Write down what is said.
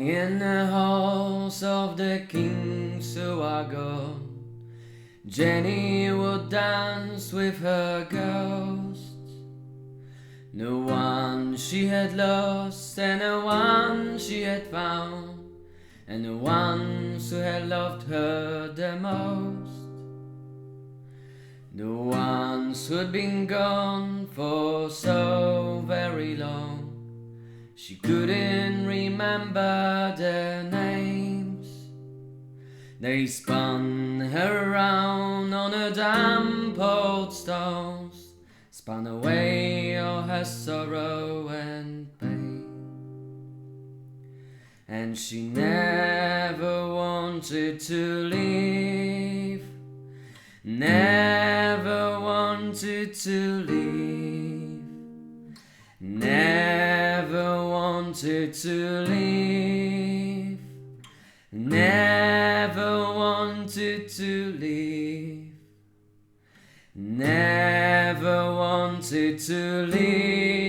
In the halls of the kings who are gone, Jenny would dance with her ghosts. The one she had lost and the one she had found, and the ones who had loved her the most. The ones who'd been gone for so very long, she couldn't remember their names. They spun her around on a damp old stones, spun away all her sorrow and pain. And she never wanted to leave, never wanted to leave, never wanted to leave, never wanted to leave, never wanted to leave.